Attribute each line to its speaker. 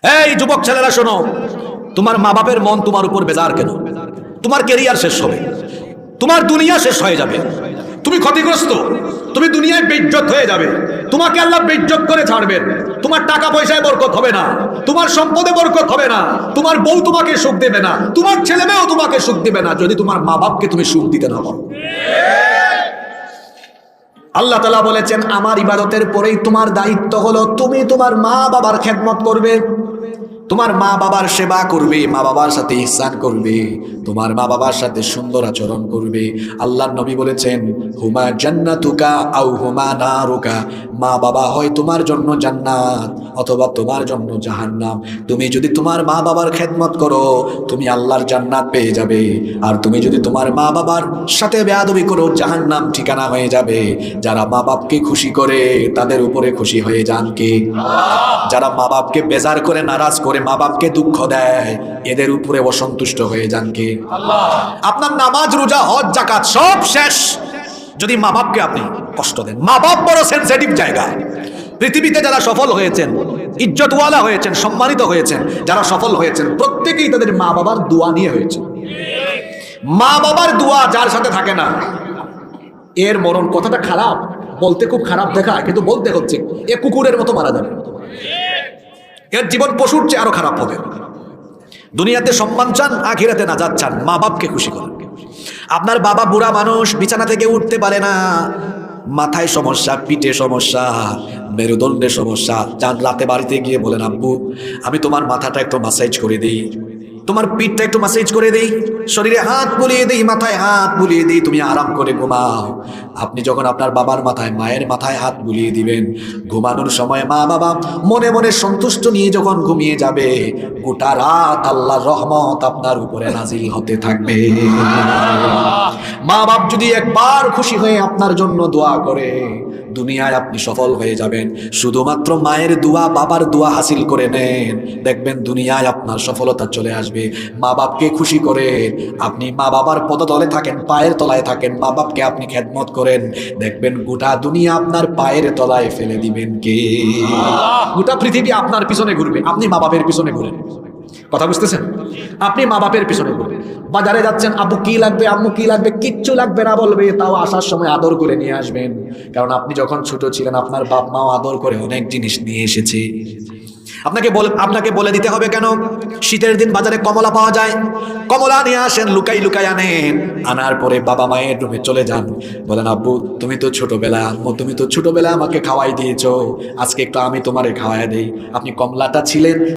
Speaker 1: এই যুবক ছেলেরা শোনো, তোমার মা বাপের মন তোমার উপর বেজার কেন? তোমার ক্যারিয়ার শেষ হবে, তোমার দুনিয়া শেষ হয়ে যাবে, তুমি ক্ষতিগ্রস্ত, তুমি দুনিয়ায় বেইজ্জত হয়ে যাবে, তোমাকে আল্লাহ বেইজ্জত করে ছাড়বেন। তোমার টাকা পয়সায় বরকত হবে না, তোমার সম্পদে বরকত হবে না, তোমার বউ তোমাকে সুখ দেবে না, তোমার ছেলে মেয়েও তোমাকে সুখ দেবে না যদি তোমার মা বাপকে তুমি সুখ দিতে না পারো। আল্লাহ তাআলা বলেছেন, আমার ইবাদতের পরেই তোমার দায়িত্ব হলো তুমি তোমার মা বাবার খেদমত করবে, তোমার মা বাবার সেবা করবে, মা বাবার সাথে ইহসান করবে, তোমার মা বাবার সাথে সুন্দর আচরণ করবে। আল্লাহর নবী বলেছেন, হুমা জান্নাতুকা আও হুমা নারুকা, মা বাবা হয় তোমার জন্য জান্নাত অথবা তোমার জন্য জাহান্নাম। তুমি যদি তোমার মা বাবার খেদমত করো তুমি আল্লাহর জান্নাত পেয়ে যাবে, আর তুমি যদি তোমার মা বাবার সাথে বেয়াদবি করো জাহান্নাম ঠিকানা হয়ে যাবে। যারা মা বাপকে খুশি করে তাদের উপরে খুশি হয়ে যান কে? যারা মা বাপকে বেজার করে, নারাজ করে, মা বাপকে দুঃখ দেয়, এদের উপরে অসন্তুষ্ট হয়ে যান কে? আল্লাহ। আপনার নামাজ, রোজা, হজ, যাকাত সব শেষ যদি মা বাপকে আপনি কষ্ট দেন। মা বাপ বড় সেনসিটিভ জায়গা। পৃথিবীতে যারা সফল হয়েছেন, ইজ্জতওয়ালা হয়েছেন, সম্মানিত হয়েছেন, যারা সফল হয়েছেন প্রত্যেকেই তাদের মা বাবার দোয়া নিয়ে হয়েছে। মা বাবার দোয়া যার সাথে থাকে না এর মরণ, কথাটা খারাপ বলতে খুব খারাপ দেখায় কিন্তু বলতে হচ্ছে, এ কুকুরের মতো মারা যাবে, এর জীবন পশুর চেয়ে আরো খারাপ হবে। দুনিয়াতে সম্মান চান, আখিরাতে নাজাত চান, মা বাপকে খুশি করেন। আপনার বাবা বুড়া মানুষ, বিছানা থেকে উঠতে পারে না, মাথায় সমস্যা, পিঠে সমস্যা, মেরুদণ্ডে সমস্যা, যান রাতে বাড়িতে গিয়ে বলেন, আব্বু আমি তোমার মাথাটা একটু মাসাজ করে দিই, তোমার পিঠটা একটু মাসাজ করে দিই, শরীরে হাত বুলিয়ে দিই, মাথায় হাত বুলিয়ে দিই, তুমি আরাম করে ঘুমাও। আপনি যখন আপনার বাবার মাথায়, মায়ের মাথায় হাত বুলিয়ে দিবেন, ঘুমানোর সময় মা বাবা মনে মনে সন্তুষ্ট নিয়ে যখন ঘুমিয়ে যাবে, গোটা রাত আল্লাহর রহমত আপনার উপরে নাজিল হতে থাকবে। মা বাপ যদি একবার খুশি হয়ে আপনার জন্য দোয়া করে, দুনিয়ায় আপনি সফল হয়ে যাবেন। শুধুমাত্র মায়ের দোয়া, বাবার দোয়া হাসিল করে নেন, দেখবেন দুনিয়ায় আপনার সফলতা চলে আসবে। মা বাপকে খুশি করে আপনি মা বাবার পদতলে থাকেন, পায়ের তলায় থাকেন, মা বাপকে আপনি খেদমত করেন, দেখবেন গোটা দুনিয়া আপনার পায়ের তলায় ফেলে দিবেন কে? গোটা পৃথিবী আপনার পিছনে ঘুরবে, আপনি মা বাপের পিছনে ঘুরেন। কথা বুঝতেছেন? আপনি মা বাপের পিছনে ঘুরবেন। বাজারে যাচ্ছেন, আব্বু কি লাগবে, আম্মু কি লাগবে, কিচ্ছু লাগবে না বলবে, তাও আসার সময় আদর করে নিয়ে আসবেন। কারণ আপনি যখন ছোট ছিলেন আপনার বাপ মাও আদর করে অনেক জিনিস নিয়ে এসেছে। আপনাকে বলে দিতে হবে কেন? শীতের দিন বাজারে কমলা পাওয়া যায়, কমলা নিয়ে আসেন, লুকাই লুকাই আনেন, আনার পরে বাবা মায়ের রুমে চলে যান, বলেন, আব্বু তুমি তো ছোটবেলা, আম্মু তুমি তো ছোটবেলা আমাকে খাওয়াই দিয়েছো, আজকে একটু আমি তোমারে খাওয়াই দেই। আপনি কমলাটা ছিলেন